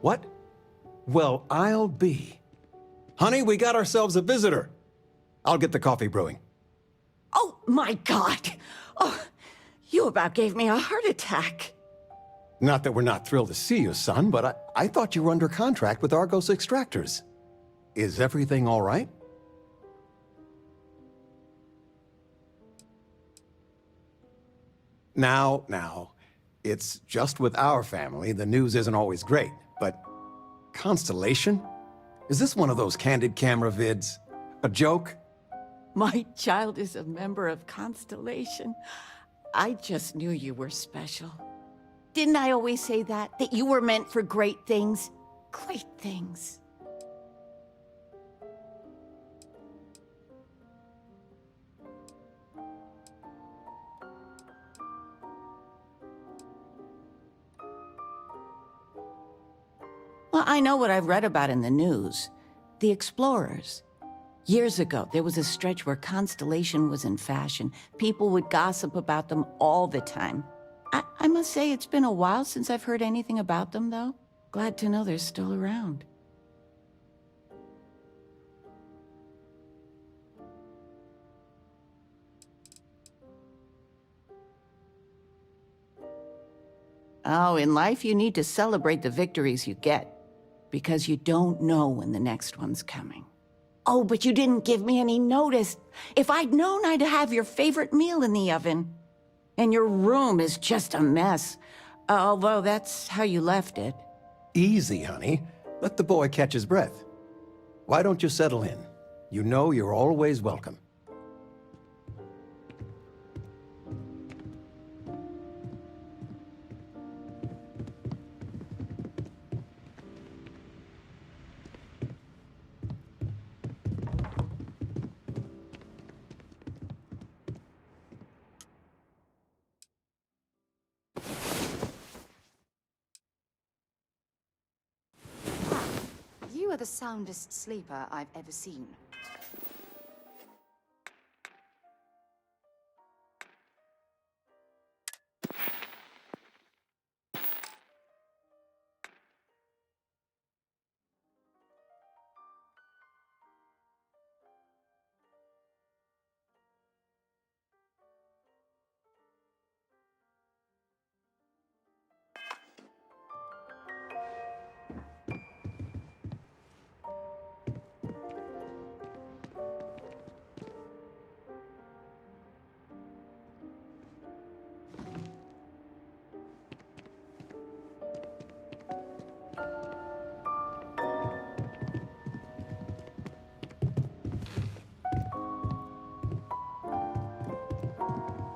What? Well, I'll be. Honey, we got ourselves a visitor. I'll get the coffee brewing. Oh, my God! Oh, you about gave me a heart attack. Not that we're not thrilled to see you, son, but I thought you were under contract with Argos Extractors. Is everything all right? Now, it's just with our family, the news isn't always great, but Constellation? Is this one of those candid camera vids? A joke? My child is a member of Constellation. I just knew you were special. Didn't I always say that? That you were meant for great things? Great things. Well, I know what I've read about in the news. The explorers. Years ago, there was a stretch where Constellation was in fashion. People would gossip about them all the time. I must say it's been a while since I've heard anything about them, though. Glad to know they're still around. Oh, in life you need to celebrate the victories you get, because you don't know when the next one's coming. Oh, but you didn't give me any notice. If I'd known, I'd have your favorite meal in the oven. And your room is just a mess. Although that's how you left it. Easy, honey. Let the boy catch his breath. Why don't you settle in? You know you're always welcome. You are the soundest sleeper I've ever seen.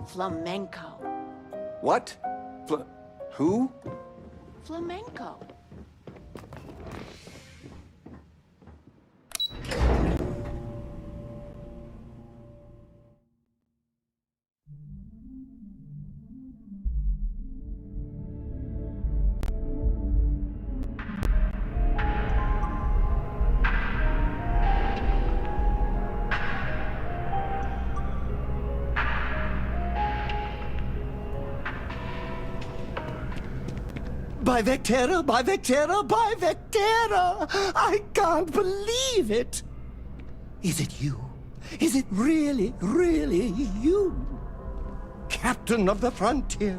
Flamenco. What? Who? Flamenco. By Vectera, by Vectera, by Vectera! I can't believe it! Is it you? Is it really, really you? Captain of the frontier,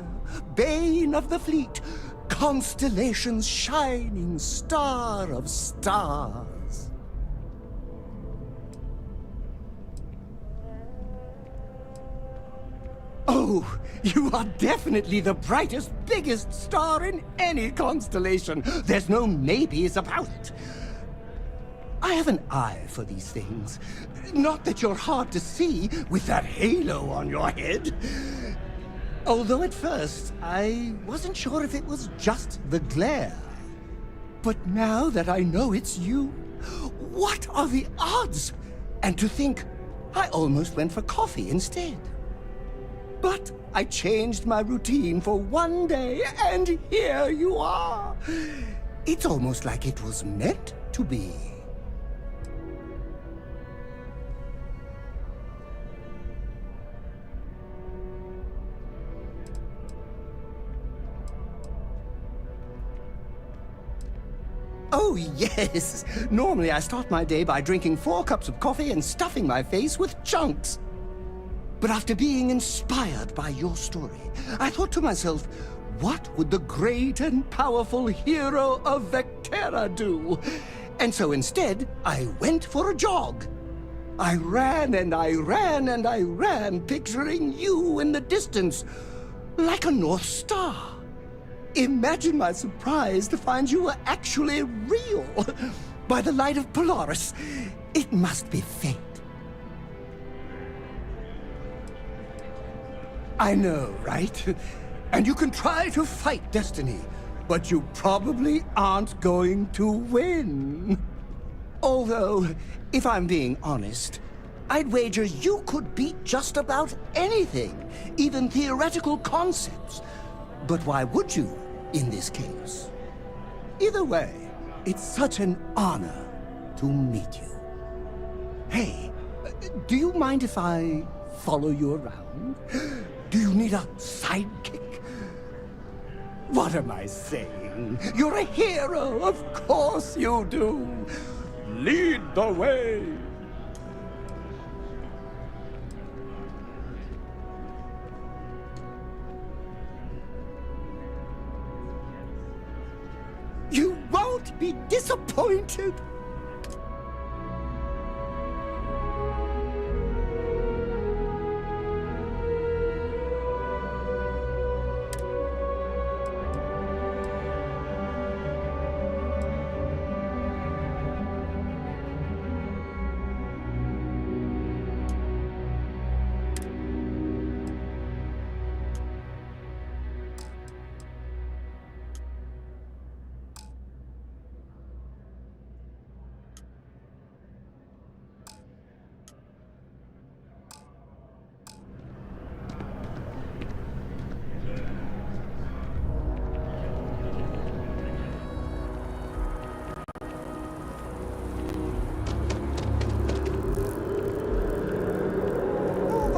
bane of the fleet, Constellation's shining star of stars. Oh, you are definitely the brightest, biggest star in any constellation. There's no maybes about it. I have an eye for these things. Not that you're hard to see with that halo on your head. Although at first, I wasn't sure if it was just the glare. But now that I know it's you, what are the odds? And to think, I almost went for coffee instead. But I changed my routine for one day, and here you are. It's almost like it was meant to be. Oh, yes. Normally I start my day by drinking 4 cups of coffee and stuffing my face with chunks. But after being inspired by your story, I thought to myself, what would the great and powerful hero of Vectera do? And so instead, I went for a jog. I ran and I ran and I ran, picturing you in the distance, like a North Star. Imagine my surprise to find you were actually real. By the light of Polaris, it must be fate. I know, right? And you can try to fight destiny, but you probably aren't going to win. Although, if I'm being honest, I'd wager you could beat just about anything, even theoretical concepts. But why would you, in this case? Either way, it's such an honor to meet you. Hey, do you mind if I follow you around? Do you need a sidekick? What am I saying? You're a hero, of course you do. Lead the way. You won't be disappointed.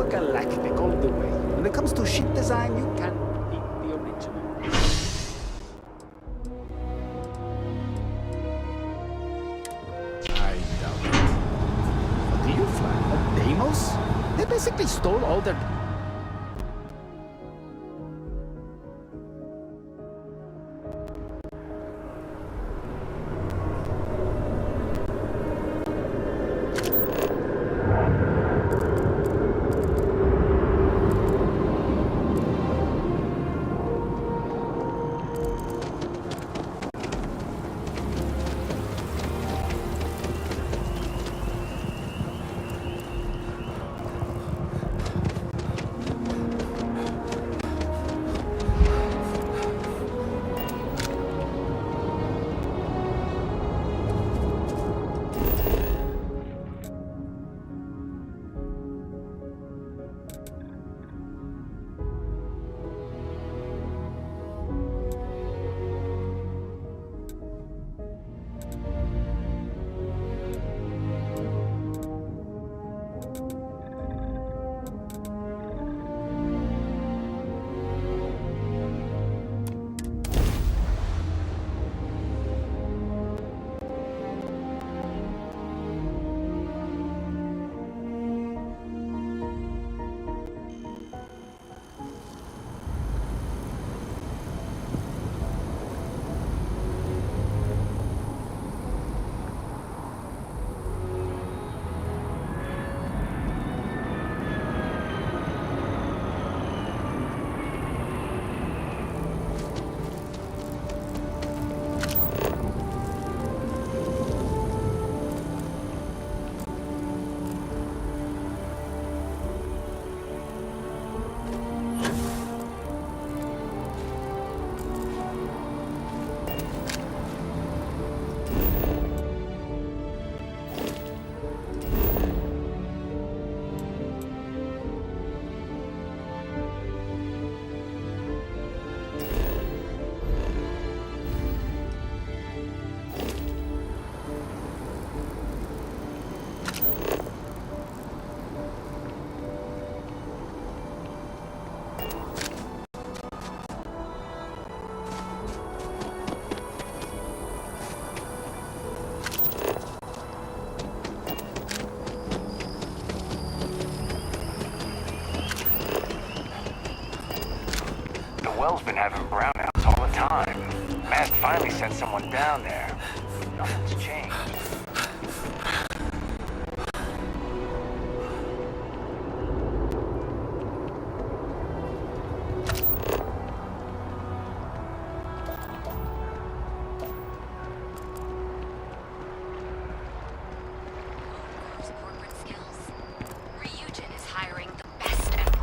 Galactic all the way. When it comes to ship design, you can't beat the original. I doubt it. What do you fly? A Deimos? They basically stole all their... been having brownouts all the time. Matt finally sent someone down there. Nothing's changed.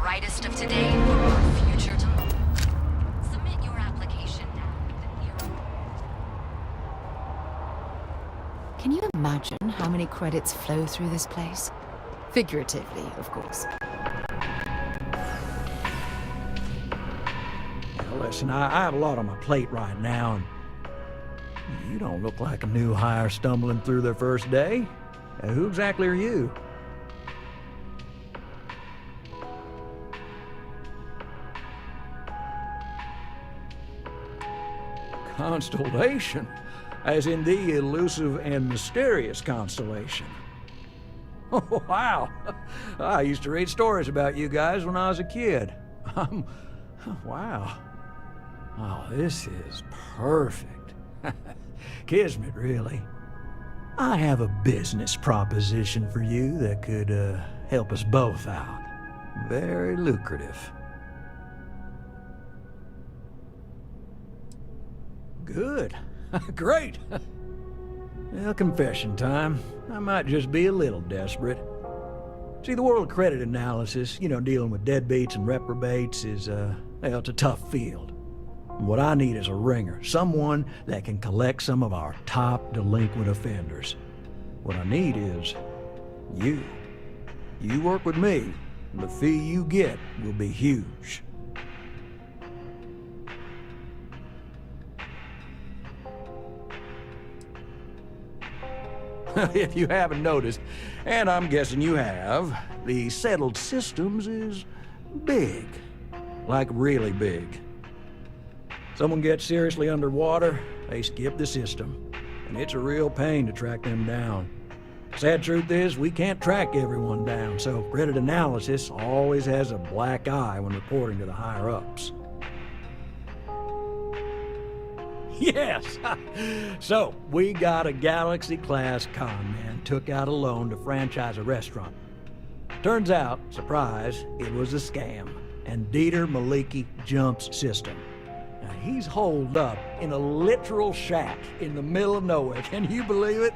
Brightest of today for our future tomorrow. Submit your application now. Can you imagine how many credits flow through this place? Figuratively, of course. Well, listen, I have a lot on my plate right now, and you don't look like a new hire stumbling through their first day. Who exactly are you? Constellation, as in the elusive and mysterious constellation. Oh, wow. I used to read stories about you guys when I was a kid. Wow. Oh, this is perfect. Kismet, really. I have a business proposition for you that could help us both out. Very lucrative. Good. Great. Well, confession time. I might just be a little desperate. See, the world of credit analysis, dealing with deadbeats and reprobates is, it's a tough field. What I need is a ringer, someone that can collect some of our top delinquent offenders. What I need is you. You work with me, and the fee you get will be huge. If you haven't noticed, and I'm guessing you have, the settled systems is big. Like really big. Someone gets seriously underwater, they skip the system. And it's a real pain to track them down. Sad truth is, we can't track everyone down, so credit analysis always has a black eye when reporting to the higher-ups. Yes! So, we got a Galaxy-class con man took out a loan to franchise a restaurant. Turns out, surprise, it was a scam, and Dieter Maliki jumps system. Now, he's holed up in a literal shack in the middle of nowhere. Can you believe it?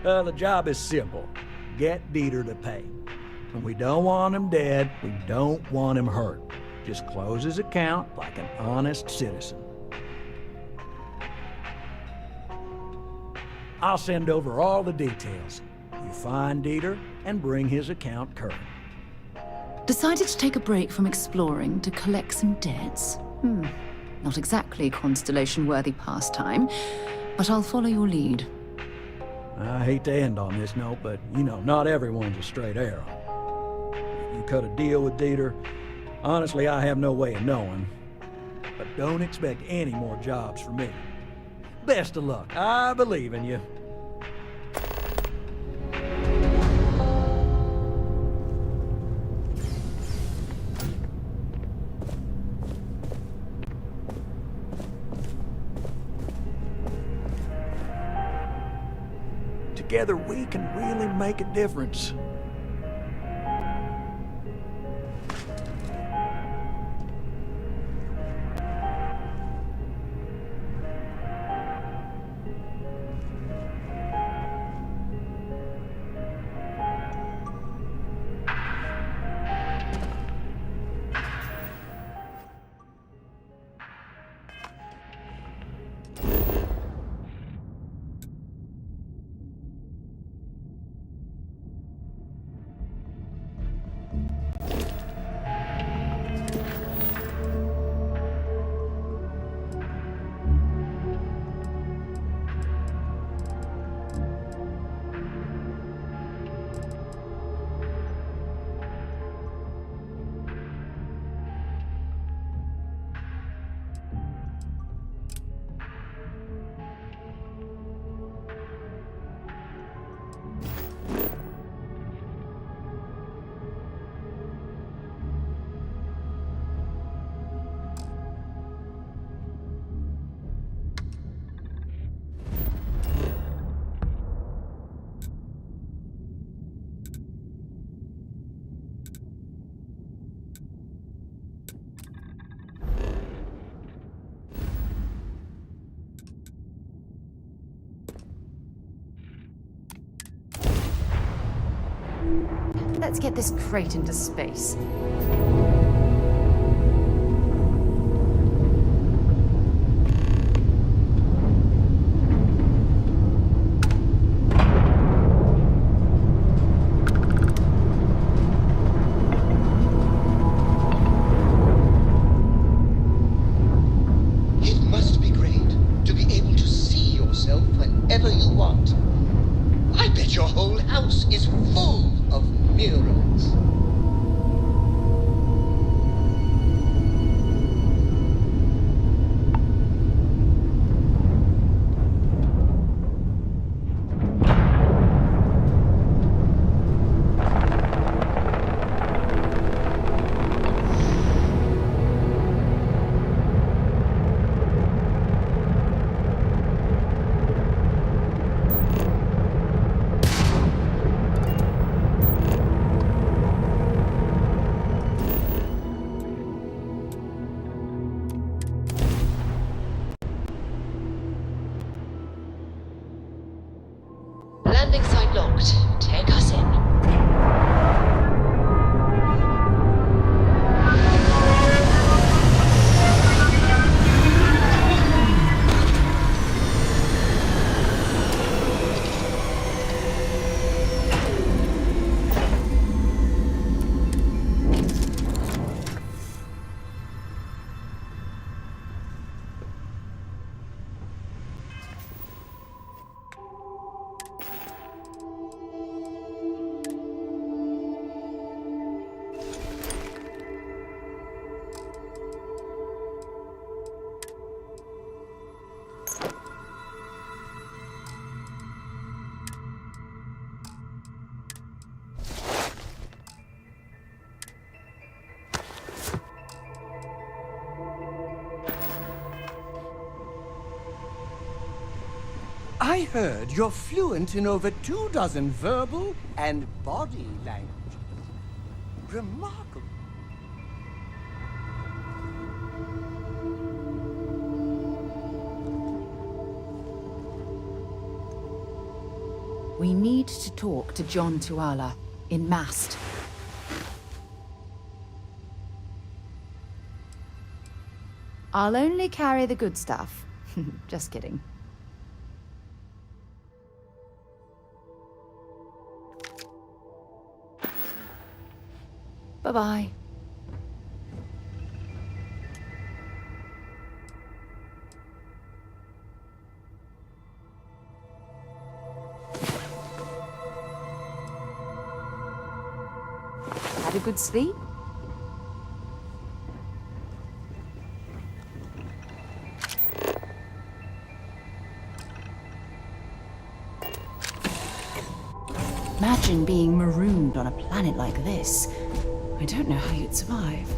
The job is simple. Get Dieter to pay. And we don't want him dead, we don't want him hurt. Just close his account like an honest citizen. I'll send over all the details. You find Dieter and bring his account current. Decided to take a break from exploring to collect some debts? Not exactly Constellation-worthy pastime, but I'll follow your lead. I hate to end on this note, but, not everyone's a straight arrow. You cut a deal with Dieter, honestly, I have no way of knowing. But don't expect any more jobs from me. Best of luck. I believe in you. Together we can really make a difference. Let's get this crate into space. It must be great to be able to see yourself whenever you want. I bet your whole house is full of mirrors. Landing site locked. Take us in. I heard you're fluent in over 24 verbal and body language. Remarkable. We need to talk to John Tuala in Mast. I'll only carry the good stuff. Just kidding. Bye-bye. Had a good sleep? Imagine being marooned on a planet like this. I don't know how you'd survive.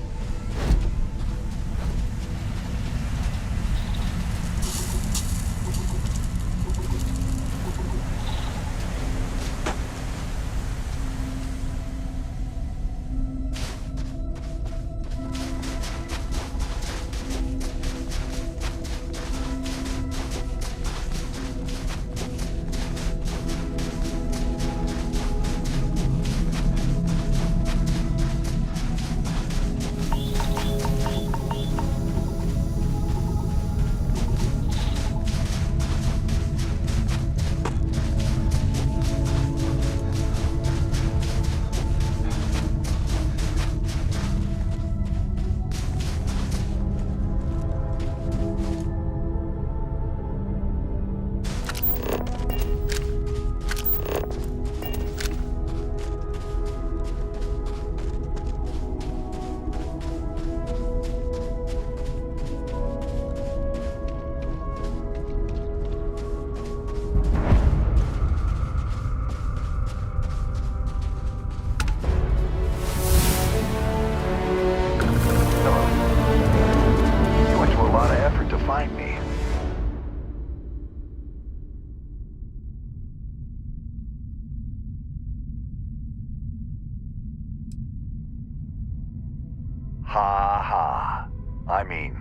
Ha ha. I mean,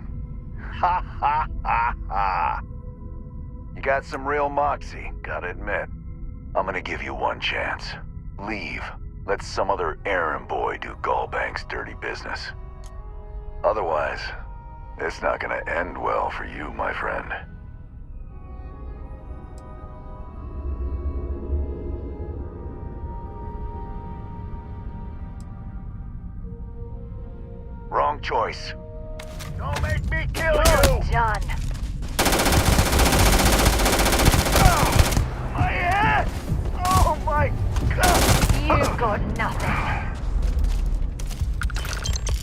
ha ha ha ha. You got some real moxie, gotta admit. I'm gonna give you one chance. Leave, Let some other errand boy do Gallbank's dirty business. Otherwise, it's not gonna end well for you, my friend. Wrong choice. Don't make me kill you! Done. My head! Oh my god! You've got nothing.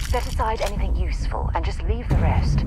Set aside anything useful and just leave the rest.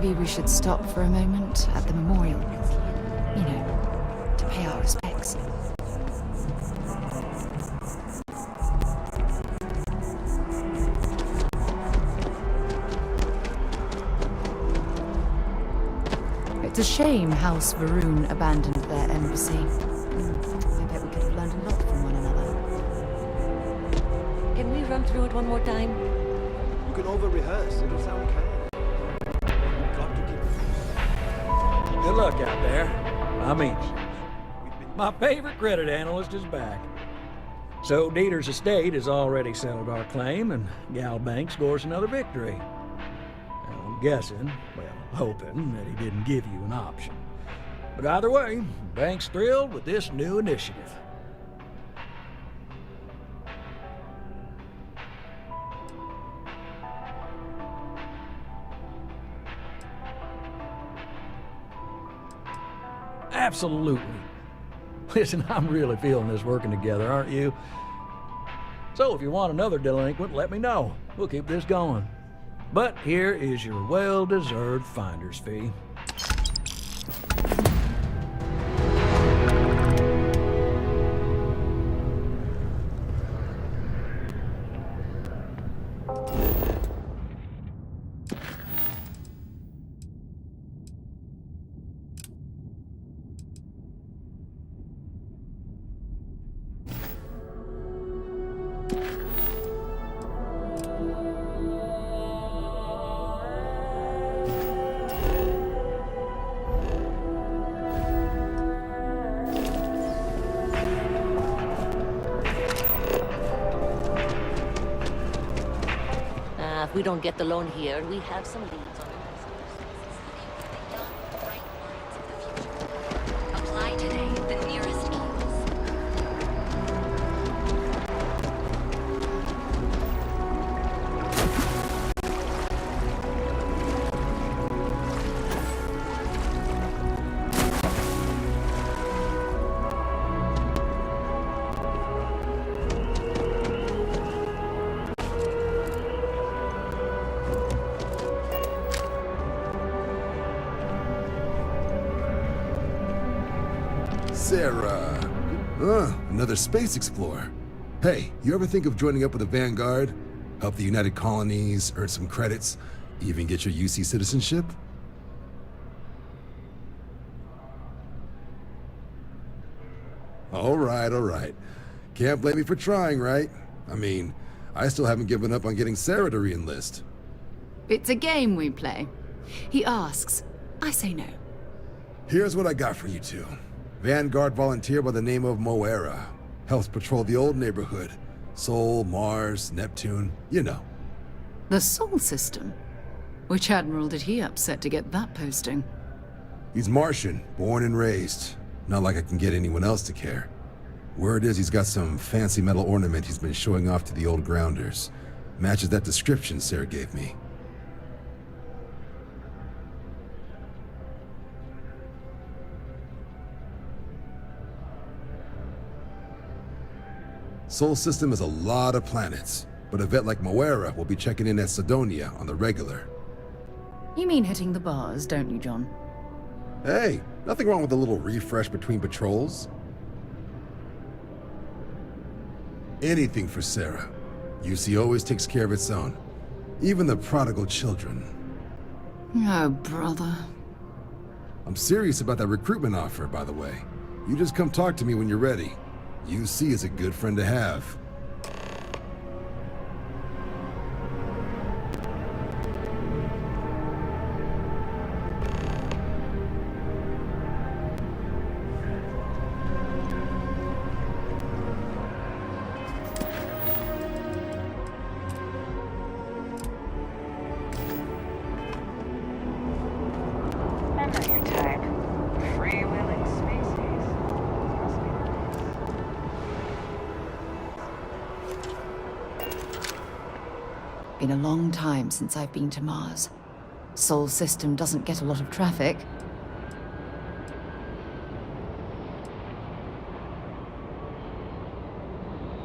Maybe we should stop for a moment at the memorial. You know, to pay our respects. It's a shame House Varun abandoned their embassy. I bet we could have learned a lot from one another. Can we run through it one more time? You can over-rehearse. It'll sound kind. You've got to keep... Good luck out there. I mean, my favorite credit analyst is back. So Dieter's estate has already settled our claim, and Gal Bank scores another victory. Now, I'm guessing, well, hoping that he didn't give you an option. But either way, Bank's thrilled with this new initiative. Absolutely. Listen, I'm really feeling this working together, aren't you? So if you want another delinquent, let me know. We'll keep this going. But here is your well-deserved finder's fee. If we don't get the loan here, we have some leads on it. Apply today at the nearest kiosk. Sarah. Another space explorer. Hey, you ever think of joining up with the Vanguard? Help the United Colonies, earn some credits, even get your UC citizenship? All right. Can't blame me for trying, right? I mean, I still haven't given up on getting Sarah to re-enlist. It's a game we play. He asks, I say no. Here's what I got for you two. Vanguard volunteer by the name of Moira. Helps patrol the old neighborhood. Sol, Mars, Neptune, you know. The Sol system? Which admiral did he upset to get that posting? He's Martian, born and raised. Not like I can get anyone else to care. Word is he's got some fancy metal ornament he's been showing off to the old grounders. Matches that description Sarah gave me. Sol system has a lot of planets, but a vet like Moira will be checking in at Sidonia on the regular. You mean hitting the bars, don't you, John? Hey, nothing wrong with a little refresh between patrols. Anything for Sarah. UC always takes care of its own. Even the prodigal children. Oh, brother. I'm serious about that recruitment offer, by the way. You just come talk to me when you're ready. UC is a good friend to have. I'm not your type. Free-wheeling species. Been a long time since I've been to Mars. Sol system doesn't get a lot of traffic.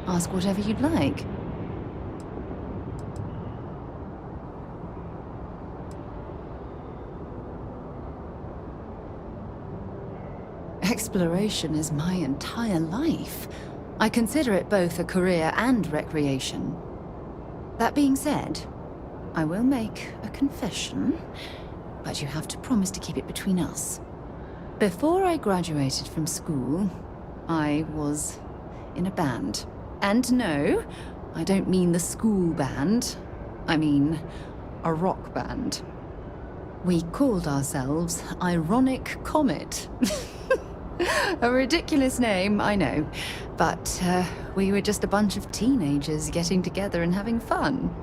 Ask whatever you'd like. Exploration is my entire life. I consider it both a career and recreation. That being said, I will make a confession, but you have to promise to keep it between us. Before I graduated from school, I was in a band. And no, I don't mean the school band. I mean a rock band. We called ourselves Ironic Comet. A ridiculous name, I know. But we were just a bunch of teenagers getting together and having fun.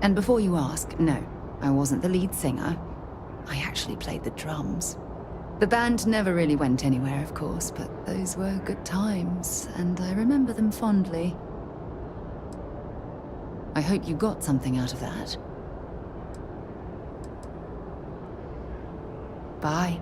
And before you ask, no, I wasn't the lead singer. I actually played the drums. The band never really went anywhere, of course, but those were good times, and I remember them fondly. I hope you got something out of that. Bye.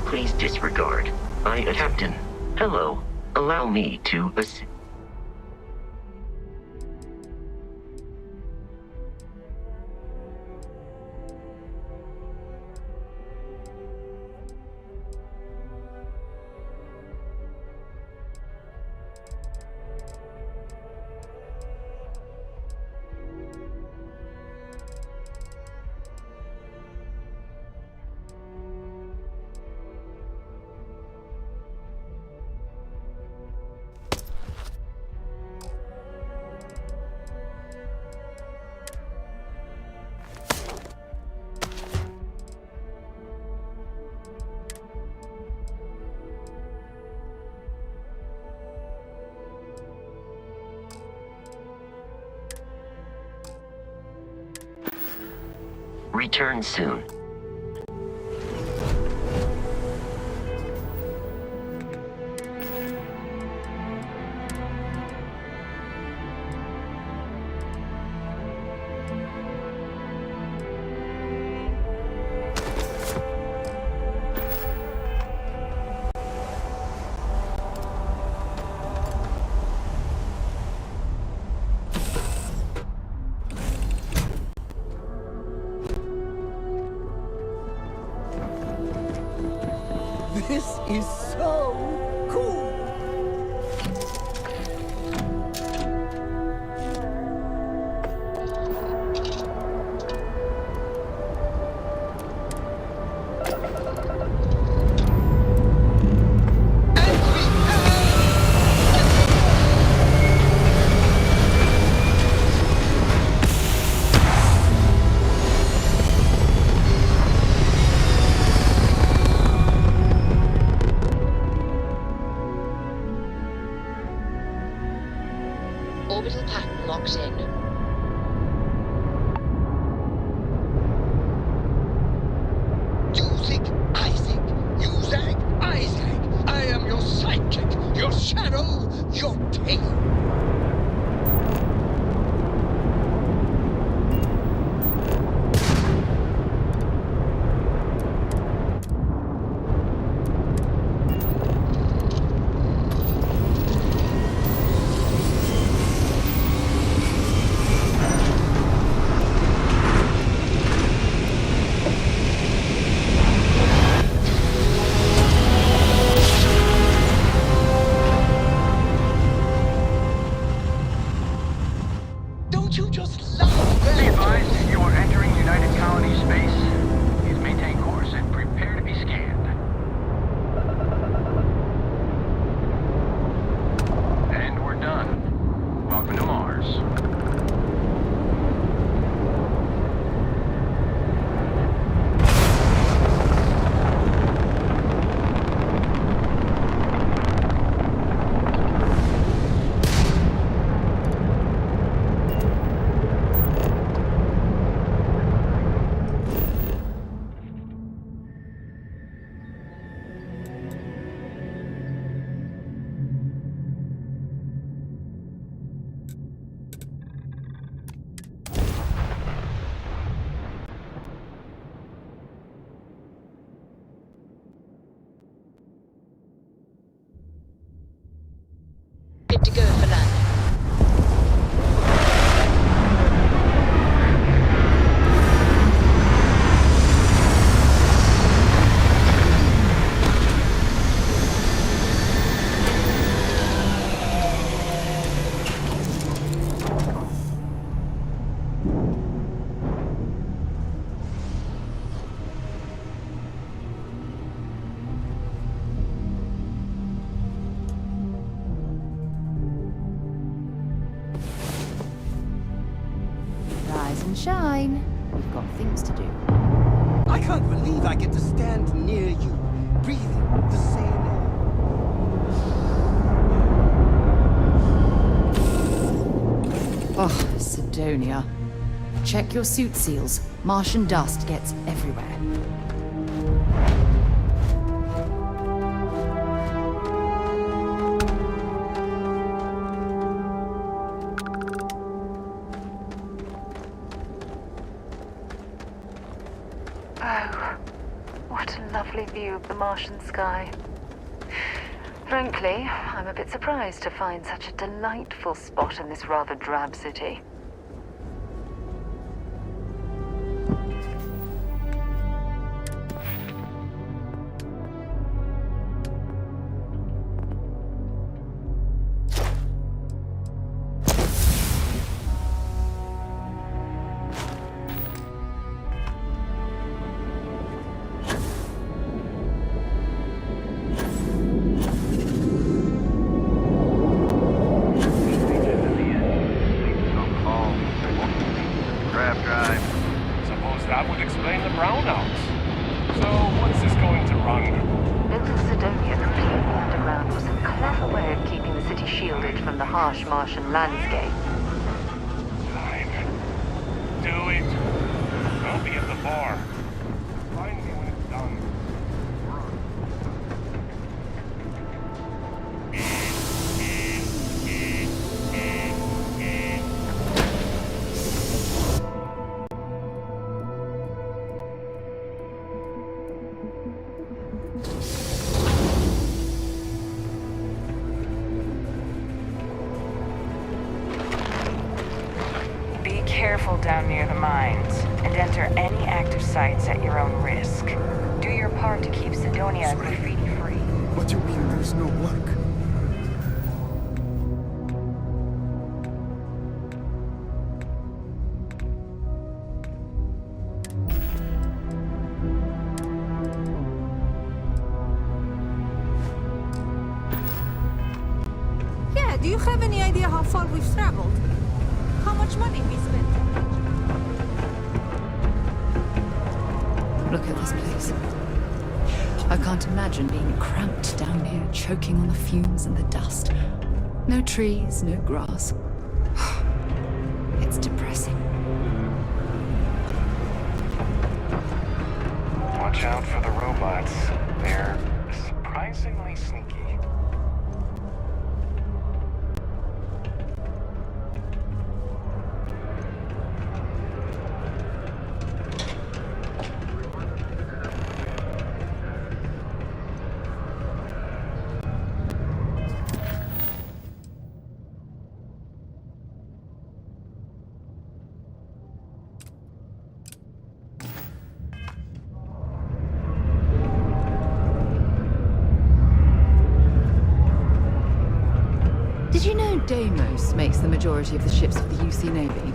Please disregard. I am Captain. Hello. Allow me to return soon. This is so cool! Orbital pattern locked in. shadow your tail. Don't you just love that? Be advised, you are entering United Colony space. Please maintain course and prepare to be scanned. And we're done. Welcome to Mars. Good to go for landing. Rise and shine. We've got things to do. I can't believe I get to stand near you, breathing the same air. Oh, Sidonia. Check your suit seals. Martian dust gets everywhere. Oh, what a lovely view of the Martian sky. Frankly, I'm a bit surprised to find such a delightful spot in this rather drab city. That would explain the brownouts. So, what's this going to run? Building Sidonia completely underground was a clever way of keeping the city shielded from the harsh Martian landscape. Fine. Do it. I'll be at the bar. Find me when it's done. Be careful down near the mines, and enter any active sites at your own risk. Do your part to keep Sidonia graffiti-free. What do you mean there's no work? Yeah, do you have any idea how far we've traveled? How much money we spent? Look at this place. I can't imagine being cramped down here, choking on the fumes and the dust. No trees, no grass. It's depressing. Watch out for the robots. They're surprisingly sneaky. Did you know Deimos makes the majority of the ships of the UC Navy?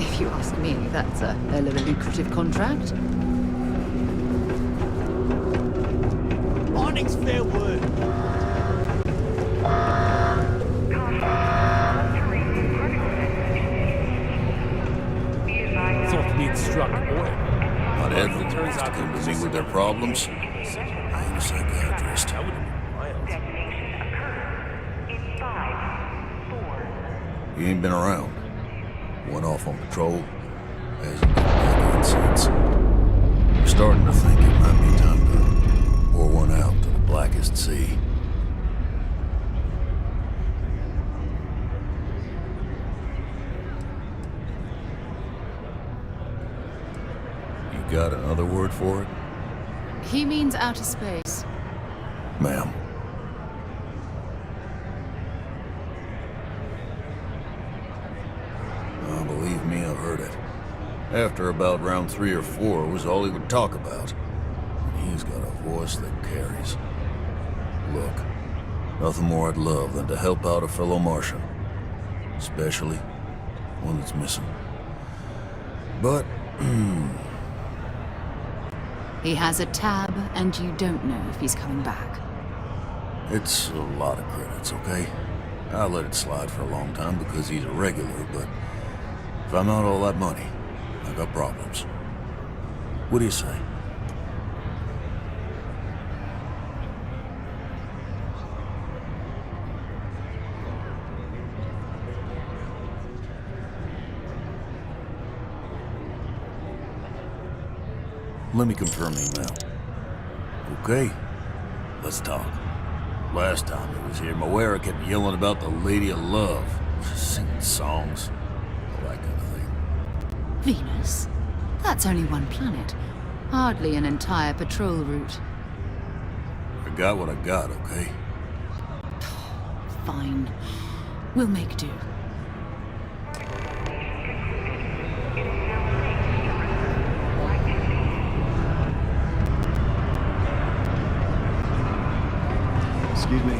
If you ask me, that's a hell of a lucrative contract. Morning's fair word. Thought we'd struck oil. Not everyone turns out to come to me with their problems. I ain't a psychiatrist. That would have been wild. He ain't been around. Went off on patrol. Hasn't been back in since. We're starting to think it might be time to pour one out to the blackest sea. You got another word for it? He means outer space. Ma'am. Oh, believe me, I've heard it. After about round 3 or 4 was all he would talk about. And he's got a voice that carries. Look, nothing more I'd love than to help out a fellow Martian. Especially one that's missing. But, He has a tab, and you don't know if he's coming back. it's a lot of credits, okay? I let it slide for a long time because he's a regular, but if I'm out all that money, I got problems. What do you say? Let me confirm email. Okay, let's talk. Last time he was here, Moira kept yelling about the Lady of Love, singing songs, all that kind of thing. Venus? That's only one planet. Hardly an entire patrol route. I got what I got, okay? Fine. We'll make do. Excuse me.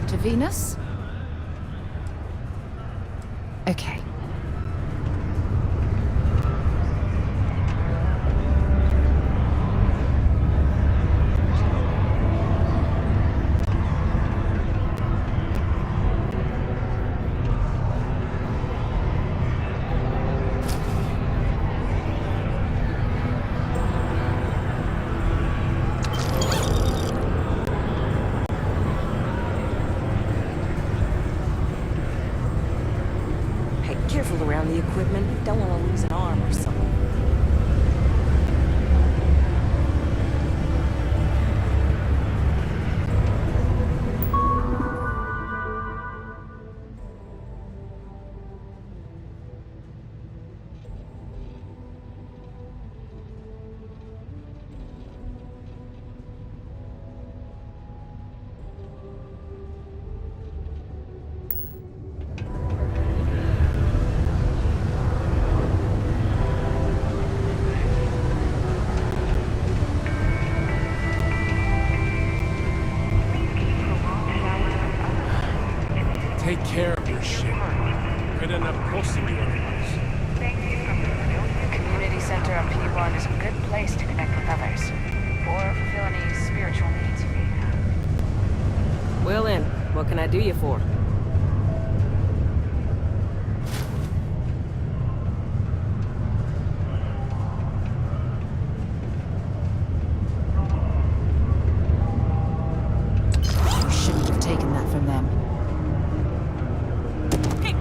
To Venus? Okay. Careful around the equipment. Don't want to lose an arm or something. Take care of your shit. Could end up costing you otherwise. Community Center on P1 is a good place to connect with others. Or fulfill any spiritual needs you may have. Well then, what can I do you for? You shouldn't have taken that from them.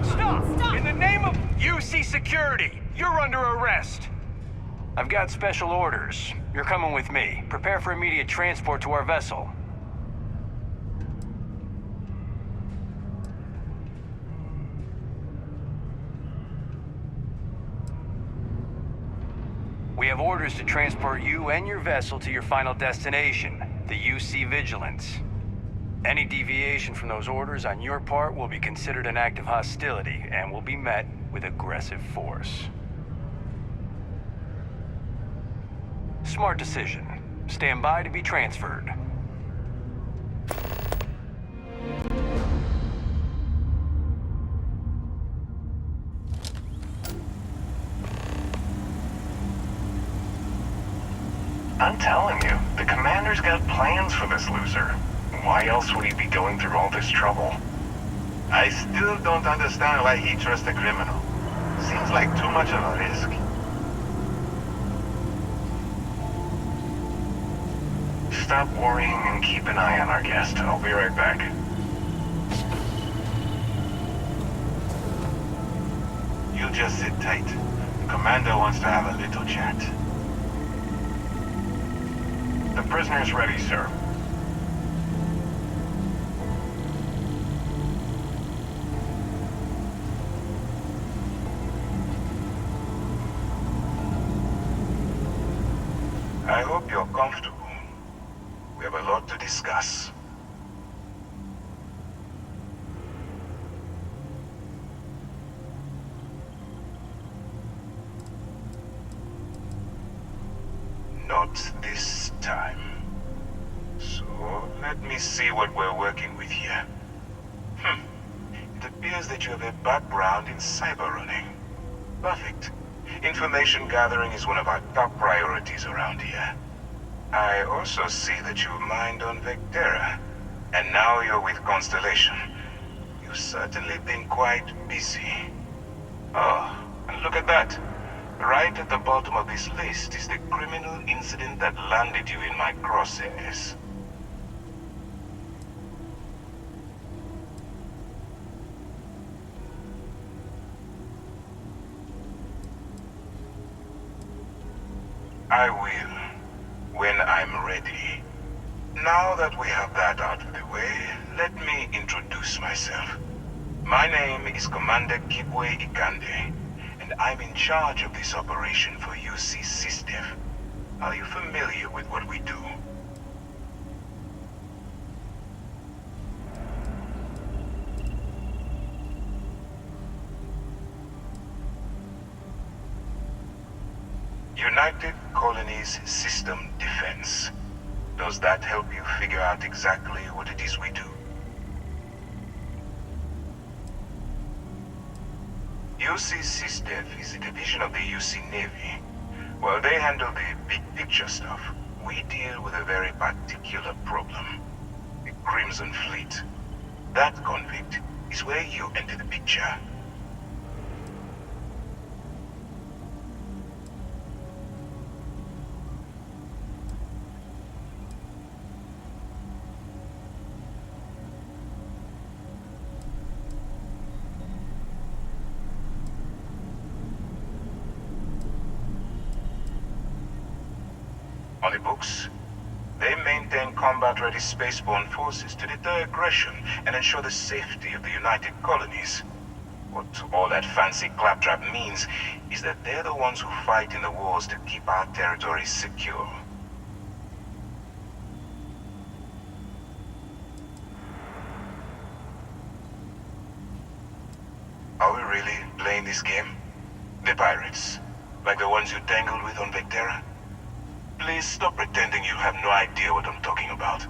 Stop! In the name of UC Security, you're under arrest. I've got special orders. You're coming with me. Prepare for immediate transport to our vessel. We have orders to transport you and your vessel to your final destination, the UC Vigilance. Any deviation from those orders on your part will be considered an act of hostility and will be met with aggressive force. Smart decision. Stand by to be transferred. I'm telling you, the commander's got plans for this loser. Why else would he be going through all this trouble? I still don't understand why he trusts a criminal. Seems like too much of a risk. Stop worrying and keep an eye on our guest. I'll be right back. You just sit tight. The commander wants to have a little chat. The prisoner's ready, sir. I hope you're comfortable. We have a lot to discuss. Not this time. So, let me see what we're working with here. It appears that you have a background in cyber running. Perfect. Information gathering is one of our top priorities around here. I also see that you mined on Vectera, and now you're with Constellation. You've certainly been quite busy. Oh, and look at that. Right at the bottom of this list is the criminal incident that landed you in my crosshairs. I will, when I'm ready. Now that we have that out of the way, let me introduce myself. My name is Commander Kibwe Ikande, and I'm in charge of this operation for years.The. Are you familiar with what we do? United Colonies System Defense. Does that help you figure out exactly what it is we do? years.The is a division of the UC Navy. While they handle the big picture stuff, we deal with a very particular problem. The Crimson Fleet. That convict is where you enter the picture. On the books, they maintain combat-ready spaceborne forces to deter aggression and ensure the safety of the United Colonies. What all that fancy claptrap means is that they're the ones who fight in the wars to keep our territories secure. Are we really playing this game? The pirates, like the ones you tangled with on Vectera? Please stop pretending you have no idea what I'm talking about.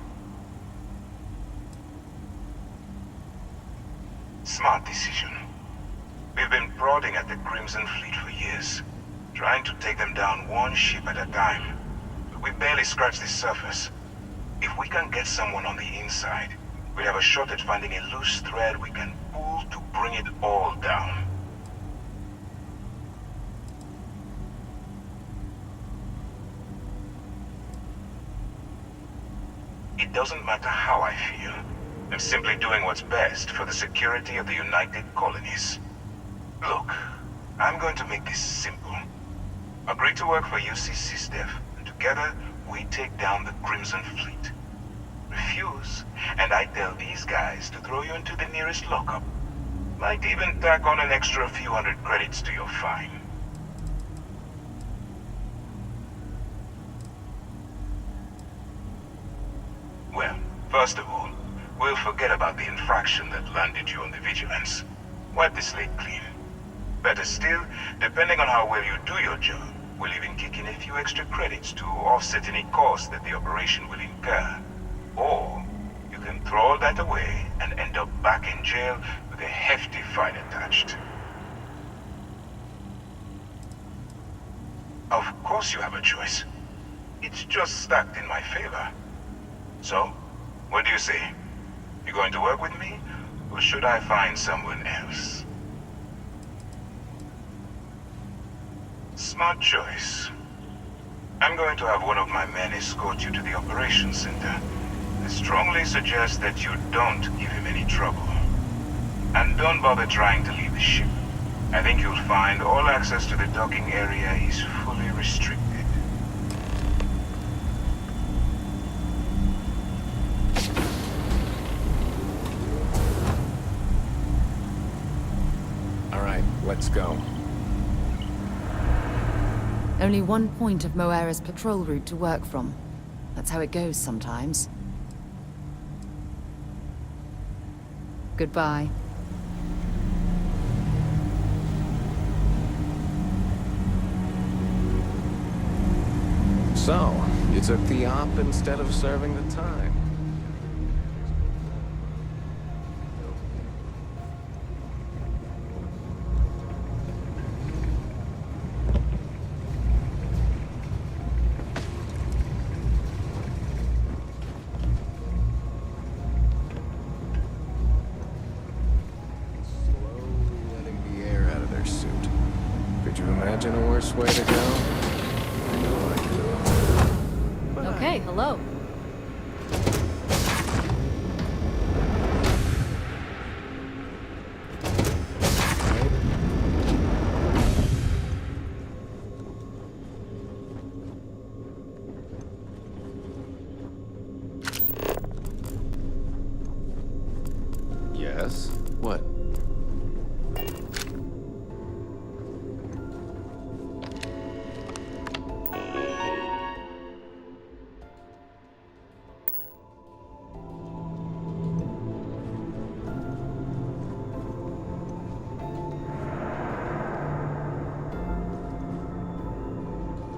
Smart decision. We've been prodding at the Crimson Fleet for years, trying to take them down one ship at a time. But we barely scratched the surface. If we can get someone on the inside, we'll have a shot at finding a loose thread we can pull to bring it all down. It doesn't matter how I feel. I'm simply doing what's best for the security of the United Colonies. Look, I'm going to make this simple. Agree to work for years.The, and together we take down the Crimson Fleet. Refuse, and I tell these guys to throw you into the nearest lockup. Might even tack on an extra few hundred credits to your fine. Well, first of all, we'll forget about the infraction that landed you on the Vigilance. Wipe the slate clean. Better still, depending on how well you do your job, we'll even kick in a few extra credits to offset any cost that the operation will incur. Or, you can throw all that away and end up back in jail with a hefty fine attached. Of course you have a choice. it's just stacked in my favor. So, what do you say? You going to work with me, or should I find someone else? Smart choice. I'm going to have one of my men escort you to the operations center. I strongly suggest that you don't give him any trouble. And don't bother trying to leave the ship. I think you'll find all access to the docking area is fully restricted. All right, let's go. Only one point of Moera's patrol route to work from. That's how it goes sometimes. Goodbye. So, you took the op instead of serving the time. Imagine a worse way to go? I know I could. Okay, hello. Yes? What?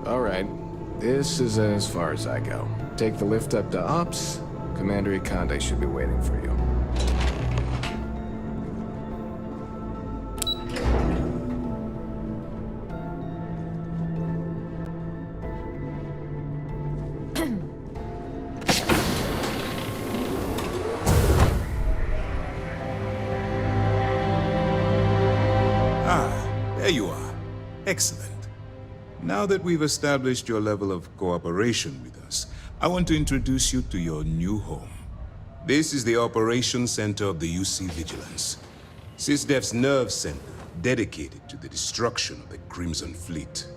All right. This is as far as I go. Take the lift up to Ops. Commander Ikonde should be waiting for you. There you are. Excellent. Now that we've established your level of cooperation with us, I want to introduce you to your new home. This is the Operations Center of the UC Vigilance, SysDef's nerve center dedicated to the destruction of the Crimson Fleet.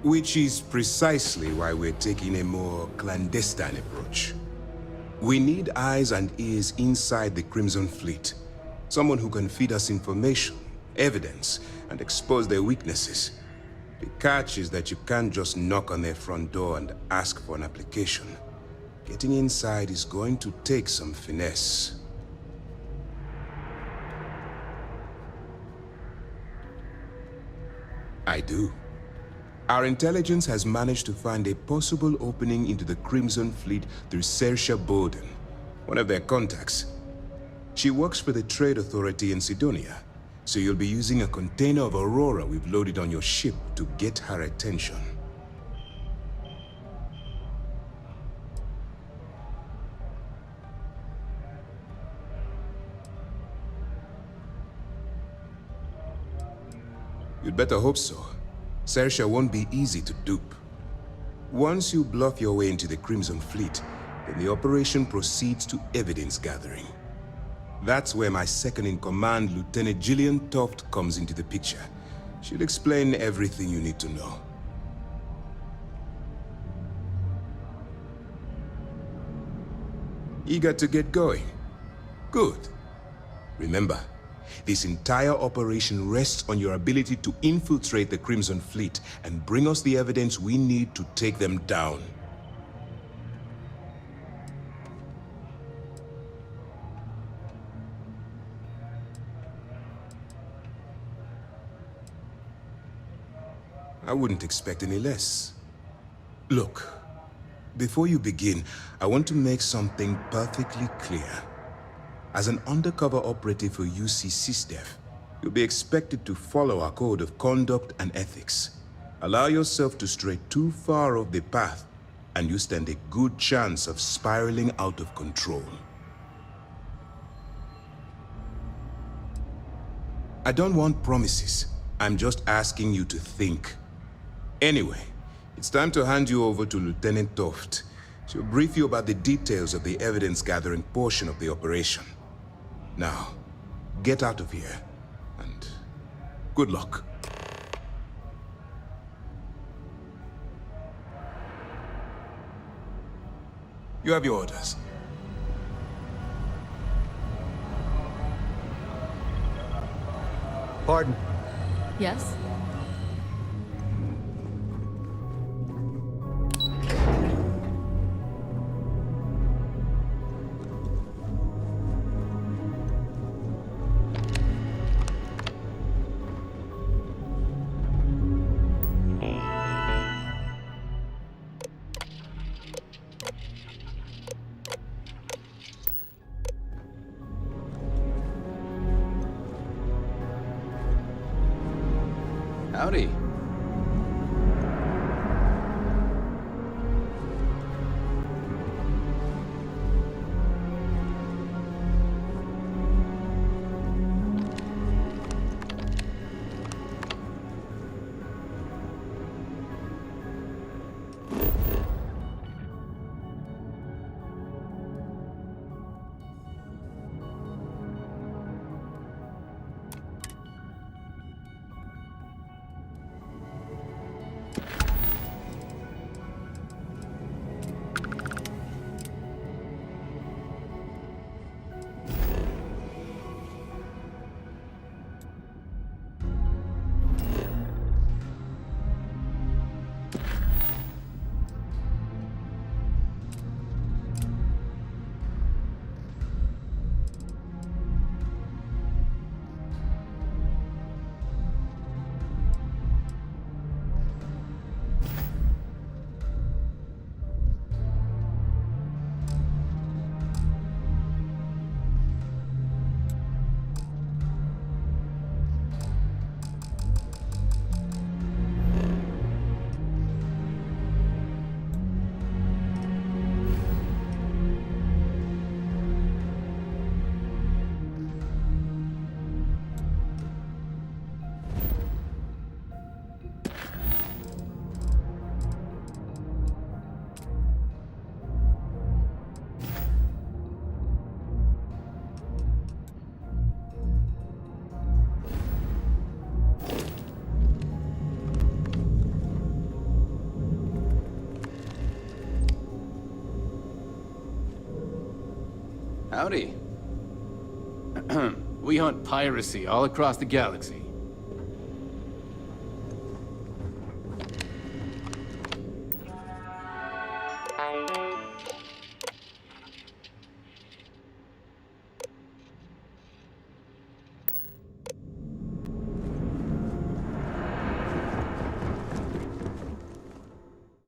Which is precisely why we're taking a more clandestine approach. We need eyes and ears inside the Crimson Fleet. Someone who can feed us information, evidence, and expose their weaknesses. The catch is that you can't just knock on their front door and ask for an application. Getting inside is going to take some finesse. I do. Our intelligence has managed to find a possible opening into the Crimson Fleet through Saoirse Bowden, one of their contacts. She works for the Trade Authority in Sidonia, so you'll be using a container of Aurora we've loaded on your ship to get her attention. You'd better hope so. Saoirse won't be easy to dupe. Once you bluff your way into the Crimson Fleet, then the operation proceeds to evidence gathering. That's where my second-in-command, Lieutenant Gillian Toft, comes into the picture. She'll explain everything you need to know. Eager to get going? Good. Remember, this entire operation rests on your ability to infiltrate the Crimson Fleet and bring us the evidence we need to take them down. I wouldn't expect any less. Look, before you begin, I want to make something perfectly clear. As an undercover operative for UC-SysDev, you'll be expected to follow our code of conduct and ethics. Allow yourself to stray too far off the path, and you stand a good chance of spiraling out of control. I don't want promises. I'm just asking you to think. Anyway, it's time to hand you over to Lieutenant Toft. She'll brief you about the details of the evidence-gathering portion of the operation. Now, get out of here, and good luck. You have your orders. Pardon? Yes? Howdy. Howdy. We hunt piracy all across the galaxy.